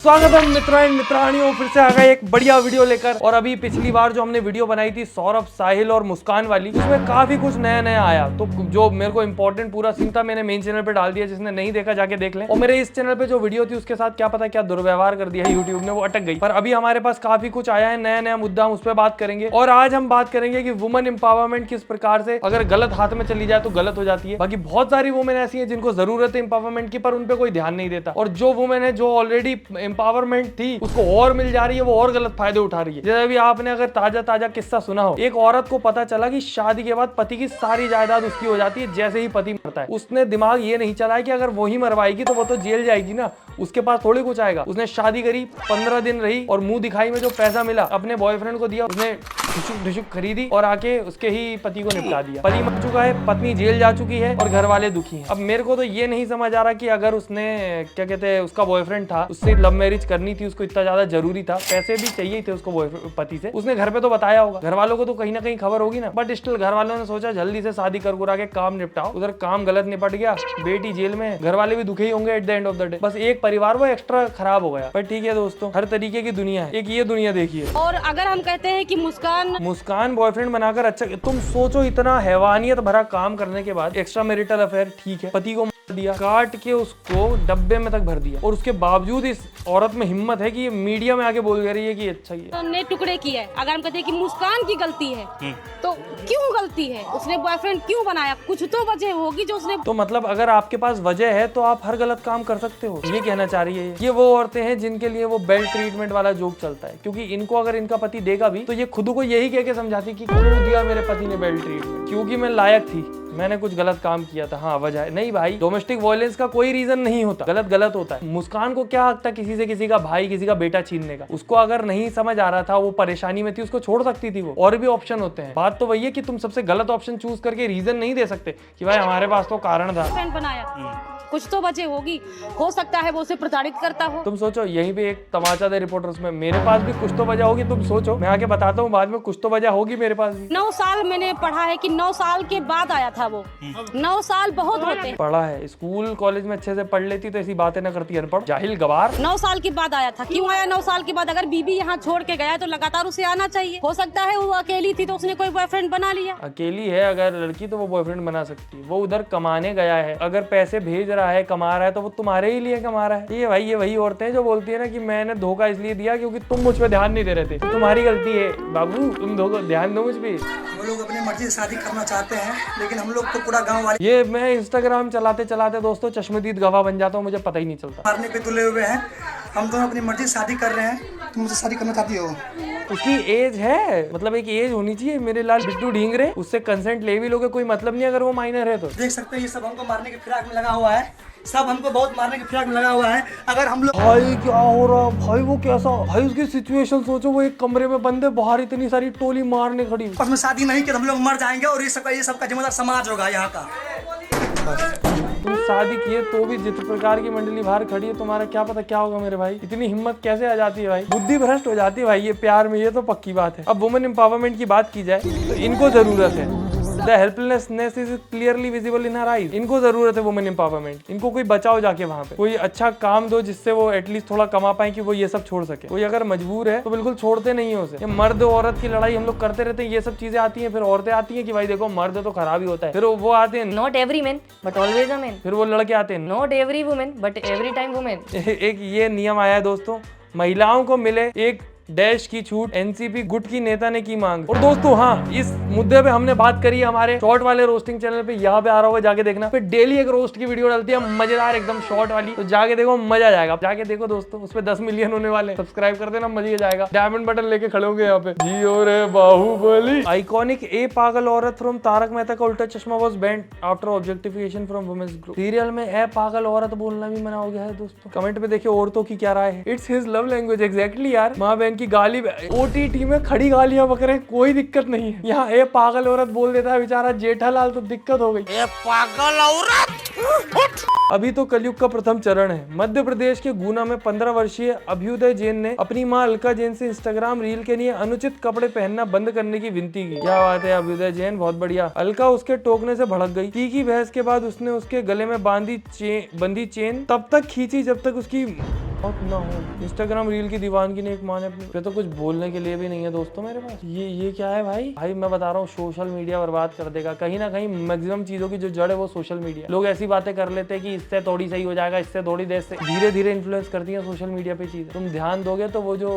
स्वागत है मित्रों एंड मित्राणियों, फिर से आ गए एक बढ़िया वीडियो लेकर। और अभी पिछली बार जो हमने वीडियो बनाई थी सौरभ, साहिल और मुस्कान वाली, उसमें काफी कुछ नया नया आया। तो जो मेरे को इंपॉर्टेंट पूरा सीन था मैंने मेन चैनल पे डाल दिया, जिसने नहीं देखा जाके देख ले। और मेरे इस चैनल पे जो वीडियो थी उसके साथ क्या पता क्या दुर्व्यवहार कर दिया यूट्यूब ने, वो अटक गई। पर अभी हमारे पास काफी कुछ आया है, नया नया मुद्दा, हम उस पर बात करेंगे। और आज हम बात करेंगे कि वुमेन एम्पावरमेंट किस प्रकार से अगर गलत हाथ में चली जाए तो गलत हो जाती है। बाकी बहुत सारी वुमेन ऐसी है जिनको जरूरत है एम्पावरमेंट की, पर उन पर कोई ध्यान नहीं देता। और जो वुमेन है जो ऑलरेडी एम्पावरमेंट थी उसको और मिल जा रही है, वो और गलत फायदे उठा रही है। जैसे अभी आपने अगर ताजा ताजा किस्सा सुना हो, एक औरत को पता चला कि शादी के बाद पति की सारी जायदाद उसकी हो जाती है जैसे ही पति मरता है। उसने दिमाग ये नहीं चला है कि अगर वो ही मरवाएगी तो वो तो जेल जाएगी ना, उसके पास थोड़ी कुछ आएगा। उसने शादी करी, 15 दिन रही और मुंह दिखाई में जो पैसा मिला अपने बॉयफ्रेंड को दिया, उसने ढुसुक खरीदी और आके उसके ही पति को निपटा दिया। पति मर चुका है, पत्नी जेल जा चुकी है और घर वाले दुखी हैं। अब मेरे को तो ये नहीं समझ आ रहा कि अगर उसने क्या कहते हैं उसका बॉयफ्रेंड था, उससे लव मैरिज करनी थी, उसको इतना ज्यादा जरूरी था, पैसे भी चाहिए थे उसको पति से, उसने घर पे तो बताया होगा, घर वालों को तो कहीं ना कहीं खबर होगी ना। बट स्टिल घर वालों ने सोचा जल्दी से शादी कर के काम निपटाओ। उधर काम गलत निपट गया, बेटी जेल में, घर वाले भी दुखी होंगे at the end of the day. बस एक परिवार वो एक्स्ट्रा खराब हो गया। पर ठीक है दोस्तों, हर तरीके की दुनिया है, एक ये दुनिया देखिए। और अगर हम कहते हैं कि मुस्कान बॉयफ्रेंड बनाकर, अच्छा तुम सोचो इतना हैवानियत भरा काम करने के बाद एक्स्ट्रा मैरिटल अफेयर, ठीक है, पति को दिया, काट के उसको डब्बे में तक भर दिया, और उसके बावजूद इस औरत में हिम्मत है कि ये मीडिया में आके बोल रही है कि अच्छा ही है, ने टुकड़े किए। अगर हम कहते हैं कि मुस्कान की गलती है तो क्यों गलती है, उसने बॉयफ्रेंड क्यों बनाया, कुछ तो वजह होगी जो उसने। तो मतलब अगर आपके पास वजह है तो आप हर गलत काम कर सकते हो, ये कहना चाह रही है। ये वो औरतें हैं जिनके लिए वो बेल्ट ट्रीटमेंट वाला जोक चलता है, क्योंकि इनको अगर इनका पति देगा भी तो ये खुद को यही कह के समझाती कि क्यों दिया मेरे पति ने बेल्ट ट्रीटमेंट, क्योंकि मैं लायक थी, मैंने कुछ गलत काम किया था। हाँ वजह है। नहीं भाई, डोमेस्टिक वायलेंस का कोई रीजन नहीं होता, गलत गलत होता है। मुस्कान को क्या हक था किसी से किसी का भाई, किसी का बेटा छीनने का? उसको अगर नहीं समझ आ रहा था, वो परेशानी में थी, उसको छोड़ सकती थी वो। और भी ऑप्शन होते हैं। बात तो वही है कि तुम सबसे गलत ऑप्शन चूज करके रीजन नहीं दे सकते कि भाई हमारे पास तो कारण था, बनाया, कुछ तो वजह होगी, हो सकता है वो उसे प्रताड़ित करता हो। तुम सोचो, यहीं पे एक तमाचा दे रिपोर्टर्स में, मेरे पास भी कुछ तो वजह होगी। तुम सोचो, मैं आके बताता हूँ बाद में, कुछ तो वजह होगी मेरे पास भी। 9 साल मैंने पढ़ा है कि 9 साल के बाद आया था वो। 9 साल बहुत होते हैं। पढ़ा है, स्कूल कॉलेज में अच्छे से पढ़ लेती तो ऐसी बातें न करती, अनपढ़ जाहिल गवार। 9 साल के बाद आया था, क्यों आया 9 साल के बाद? अगर बीबी यहाँ छोड़ के गया है तो लगातार उसे आना चाहिए। हो सकता है वो अकेली थी तो उसने कोई बॉयफ्रेंड बना लिया। अकेली है अगर लड़की तो वो बॉयफ्रेंड बना सकती है, वो उधर कमाने गया है, अगर पैसे भेज रहा है, कमा रहा है, तो वो तुम्हारे ही लिए कमा रहा है। ये वही औरतें हैं जो बोलती है ना कि मैंने धोखा इसलिए दिया क्योंकि तुम मुझ पे ध्यान नहीं दे रहे थे, तो तुम्हारी गलती है बाबू, तुम ध्यान दो मुझ पे। हम लोग अपनी मर्जी से शादी करना चाहते हैं, लेकिन हम लोग तो पूरा गांव वाले। ये मैं इंस्टाग्राम चलाते चलाते दोस्तों चश्मदीद गवाह बन जाता हूँ, मुझे पता ही नहीं चलता। मारने पे तुले हुए हैं, हम दोनों अपनी मर्जी से शादी कर रहे हैं। तुम मुझसे शादी करना चाहती हो? उसकी एज है, मतलब एक एज होनी चाहिए। मेरे लाल बिट्टू ढींगरे, उससे कंसेंट ले भी लोगे, कोई मतलब नहीं अगर वो माइनर है तो। देख सकते हैं ये सब हमको मारने के फिराक में लगा हुआ है, सब हमको बहुत मारने के फिराक में लगा हुआ है। अगर हम लोग भाई क्या हो रहा भाई, वो कैसा भाई, उसकी सिचुएशन सोचो, वो एक कमरे में बंद है, बाहर इतनी सारी टोली मारने खड़ी। उसमें शादी नहीं की तो हम लोग मर जाएंगे, और ये सबका जिम्मेदार समाज होगा यहाँ का। तुम शादी किए तो भी जिस प्रकार की मंडली बाहर खड़ी है, तुम्हारा क्या पता क्या होगा मेरे भाई। इतनी हिम्मत कैसे आ जाती है भाई, बुद्धि भ्रष्ट हो जाती है भाई ये प्यार में, ये तो पक्की बात है। अब वुमेन एम्पावरमेंट की बात की जाए तो इनको जरूरत है, the helplessness is clearly visible in her eyes. इनको जरूरत है वुमेन एम्पावरमेंट, इनको कोई बचाओ जाके वहाँ पे, कोई अच्छा काम दो जिससे वो एटलीस्ट थोड़ा कमा पाए कि वो ये सब छोड़ सके। कोई अगर मजबूर है तो बिल्कुल छोड़ते नहीं है उसे। ये मर्द औरत की लड़ाई हम लोग करते रहते हैं, ये सब चीजें आती हैं, फिर औरतें आती हैं कि भाई देखो मर्द तो खराब ही होता है, फिर वो आते हैं not every man but always a man, फिर वो लड़के आते हैं not every women but every time women. एक ये नियम आया है दोस्तों, महिलाओं को मिले एक डैश की छूट, एनसीपी गुट की नेता ने की मांग। और दोस्तों हाँ, इस मुद्दे पे हमने बात करी है हमारे शॉर्ट वाले रोस्टिंग चैनल पे, यहाँ पे आ रहा होगा, जाके देखना। फिर डेली एक रोस्ट की वीडियो डालती है मजेदार एकदम शॉर्ट वाली, तो जाके देखो मजा आ जाएगा। जाके देखो दोस्तों, उस पे 10 मिलियन होने वाले, सब्सक्राइब कर देना, मजा आ जाएगा। डायमंड बटन लेके खड़े होंगे यहाँ पे, जियो रे बाहुबली। आइकॉनिक ए पागल औरत from Tarak Mehta Ka Ooltah Chashmah was banned after objectification from women's group. Serial में ए पागल औरत बोलना भी मना हो गया है दोस्तों। कमेंट पे देखिए औरतों की क्या राय है। It's his love language, exactly यार। माँ बहन की गाली ओटीटी में खड़ी गालियां बक रहे हैं, कोई दिक्कत नहीं है। यहाँ ए पागल औरत बोल देता है बेचारा जेठालाल, तो दिक्कत हो गई। ए पागल औरत। अभी तो कलयुग का प्रथम चरण है। मध्य प्रदेश के गुना में 15 वर्षीय अभ्युदय जैन ने अपनी मां अलका जैन से इंस्टाग्राम रील के लिए अनुचित कपड़े पहनना बंद करने की विनती की। क्या बात है अभ्युदय जैन, बहुत बढ़िया। अलका उसके टोकने से भड़क गई। तीखी बहस के बाद उसने उसके गले में बंधी चेन तब तक खींची जब तक उसकी बहुत ना हो। इंस्टाग्राम रील की दीवानगी ने एक माने अपनी पे तो कुछ बोलने के लिए भी नहीं है दोस्तों मेरे पास। ये क्या है भाई मैं बता रहा हूँ, सोशल मीडिया बर्बाद कर देगा कहीं ना कहीं। मैक्सिमम चीजों की जो जड़ है वो सोशल मीडिया। लोग ऐसी बातें कर लेते हैं कि इससे थोड़ी सही हो जाएगा, इससे थोड़ी देर से धीरे धीरे इन्फ्लुएंस करती है सोशल मीडिया पे चीजें। तुम ध्यान दोगे तो वो जो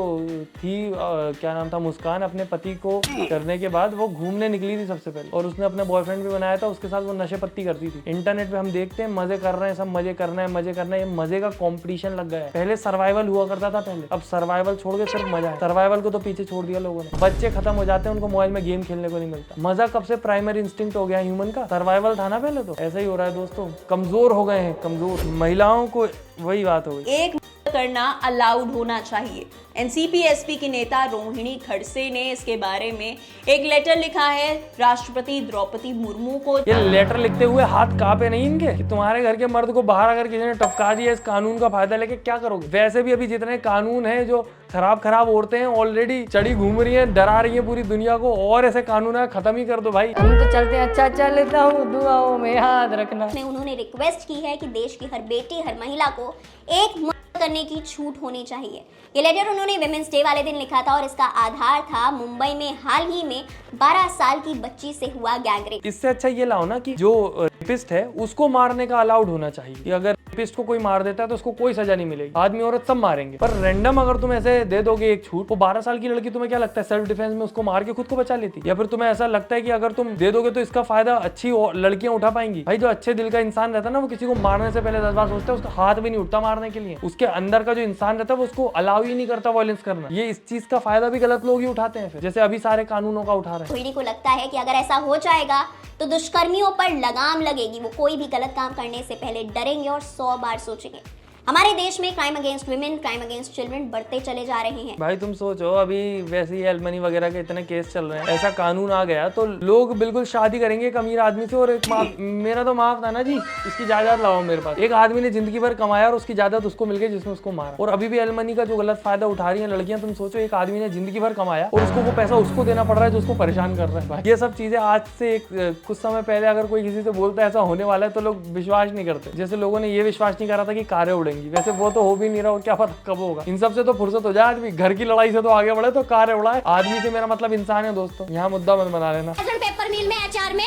थी क्या नाम था, मुस्कान, अपने पति को करने के बाद वो घूमने निकली थी सबसे पहले, और उसने अपना बॉयफ्रेंड भी बनाया था, उसके साथ वो नशे पत्ती करती थी। इंटरनेट पे हम देखते हैं मजे कर रहे हैं सब, मजे करना है मजे करना है, ये मजे का कंपटीशन लग गया है। पहले सर्वाइवल हुआ करता था पहले, अब सर्वाइवल छोड़ के सिर्फ मजा है। सर्वाइवल को तो पीछे छोड़ दिया लोगों ने। बच्चे खत्म हो जाते हैं, उनको मोबाइल में गेम खेलने को नहीं मिलता। मजा कब से प्राइमरी इंस्टिंक्ट हो गया ह्यूमन का, सर्वाइवल था ना पहले। तो ऐसा ही हो रहा है दोस्तों, कमजोर हो गए हैं, कमजोर महिलाओं को वही बात हो गई। एक करना अलाउड होना चाहिए। एनसीपी-एसपी की नेता रोहिणी खड़से ने इसके बारे में एक लेटर लिखा है राष्ट्रपति द्रौपदी मुर्मू को। ये लेटर लिखते हुए हाथ कांपे नहीं इनके कि तुम्हारे घर के मर्द को बाहर अगर किसी ने टपका दिया, इस कानून का फायदा लेके क्या करोगे? वैसे भी अभी जितने कानून हैं जो खराब औरतें हैं ऑलरेडी चढ़ी घूम रही हैं, डरा रही हैं पूरी दुनिया को, और ऐसे कानून है खत्म ही कर दो भाई। हम तो चलते हैं, अच्छा चल लेता हूँ, दुआओं में याद रखना। उन्होंने रिक्वेस्ट की है कि देश की हर बेटी हर महिला को एक करने की छूट होनी चाहिए। ये लेटर उन्होंने विमेंस डे वाले दिन लिखा था और इसका आधार था मुंबई में हाल ही में 12 साल की बच्ची से हुआ गैंगरेप। इससे अच्छा ये लाओ ना कि जो रेपिस्ट है उसको मारने का अलाउड होना चाहिए, कि अगर रेपिस्ट को कोई मार देता है तो उसको कोई सजा नहीं मिलेगी। आदमी औरत सब मारेंगे, पर रैंडम अगर तुम ऐसे दे दोगे एक छूट, वो 12 साल की लड़की तुम्हें क्या लगता है सेल्फ डिफेंस में उसको मार के खुद को बचा लेती? या फिर तुम्हें ऐसा लगता है कि अगर तुम दे दोगे तो इसका फायदा अच्छी लड़कियां उठा पाएंगी? भाई जो अच्छे दिल का इंसान रहता है ना, वो किसी को मारने से पहले 10 बार सोचता है, उसका हाथ भी नहीं उठता मारने के लिए। उसके अंदर का जो इंसान रहता है वो उसको अलाउ ही नहीं करता वायलेंस करना। ये इस चीज का फायदा भी गलत लोग ही उठाते हैं, फिर जैसे अभी सारे कानूनों का उठा रहे हैं। रोहिणी को लगता है कि अगर ऐसा हो जाएगा तो दुष्कर्मियों पर लगाम लगेगी। वो कोई भी गलत काम करने से पहले डरेंगे और 100 बार सोचेंगे। हमारे देश में crime against women, crime against children बढ़ते चले जा रहे हैं। भाई तुम सोचो, अभी वैसे ही एलमनी वगैरह के इतने केस चल रहे हैं, ऐसा कानून आ गया तो लोग बिल्कुल शादी करेंगे एक अमीर आदमी से, और एक मेरा तो माफ था ना जी, इसकी जायदाद लाओ मेरे पास। एक आदमी ने जिंदगी भर कमाया और उसकी जायदाद उसको मिल गई जिसने उसको मारा। और अभी भी एलमनी का जो गलत फायदा उठा रही है लड़कियां। तुम सोचो, एक आदमी ने जिंदगी भर कमाया और उसको वो पैसा उसको देना पड़ रहा है जो उसको परेशान कर रहा है। भाई ये सब चीजें आज से कुछ समय पहले अगर कोई किसी से बोलता है ऐसा होने वाला है तो लोग विश्वास नहीं करते। जैसे लोगों ने ये विश्वास नहीं करा था कि कारें उड़ेंगी, वैसे वो तो भी नहीं रहा, और क्या पता कब होगा। इन सब से तो फुर्सत हो जाए आदमी, घर की लड़ाई से तो आगे बढ़े तो कार उड़ाए। आदमी से मेरा मतलब इंसान है दोस्तों, यहाँ मुद्दा मत बना लेना। पेपर मिल में एचआर में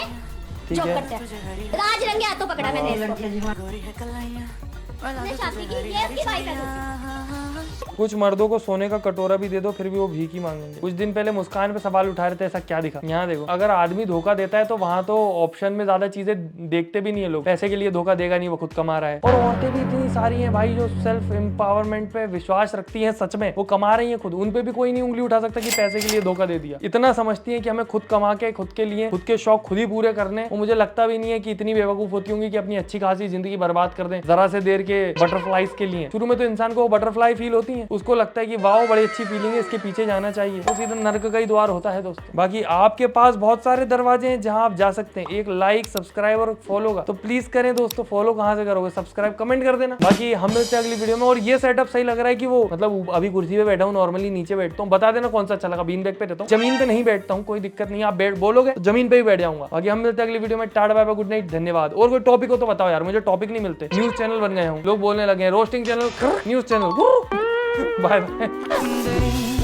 जॉब करते हैं। आज रंगे हाथों पकड़ा मैंने शादी की, ये उसकी वाइफ है। कुछ मर्दों को सोने का कटोरा भी दे दो फिर भी वो भीख ही मांगेंगे। कुछ दिन पहले मुस्कान पे सवाल उठा रहे थे, ऐसा क्या दिखा? यहाँ देखो, अगर आदमी धोखा देता है तो वहां तो ऑप्शन में ज्यादा चीजें देखते भी नहीं है लोग। पैसे के लिए धोखा देगा नहीं, वो खुद कमा रहा है। और औरतें भी इतनी सारी हैं भाई जो सेल्फ एम्पावरमेंट पे विश्वास रखती हैं, सच में वो कमा रही है खुद, उन पे भी कोई नहीं उंगली उठा सकता कि पैसे के लिए धोखा दे दिया। इतना समझती है कि हमें खुद कमा के खुद के लिए खुद के शौक खुद ही पूरे करने। वो मुझे लगता भी नहीं है कि इतनी बेवकूफ होती होंगी कि अपनी अच्छी खासी जिंदगी बर्बाद कर दें जरा से देर के बटरफ्लाईज के लिए। शुरू में तो इंसान को बटरफ्लाई फील होती है, उसको लगता है कि वाह बड़ी अच्छी फीलिंग है, इसके पीछे जाना चाहिए, तो सीधा नर्क का ही द्वार होता है दोस्तों। बाकी आपके पास बहुत सारे दरवाजे हैं जहां आप जा सकते हैं, एक लाइक, सब्सक्राइब और फॉलो का, तो प्लीज करें दोस्तों। फॉलो कहां से करोगे? सब्सक्राइब, कमेंट कर देना। बाकी हम मिलते हैं अगली वीडियो में। और ये सेटअप सही लग रहा है कि वो मतलब अभी कुर्सी पे बैठा हूँ, नॉर्मली नीचे बैठता हूँ, बता देना कौन सा अच्छा लगा। बीन बैग पे रहता हूँ, जमीन पे नहीं बैठता हूँ, कोई दिक्कत नहीं, आप बैठ बोलोगे तो जमीन पे ही बैठ जाऊंगा। बाकी हम मिलते हैं अगली वीडियो में। Tata bye bye, good night, धन्यवाद। और कोई टॉपिक हो तो बताओ यार, मुझे टॉपिक नहीं मिलते। न्यूज चैनल बन गए हूँ, लोग बोलने लगे हैं roasting channel, news channel, bye bye.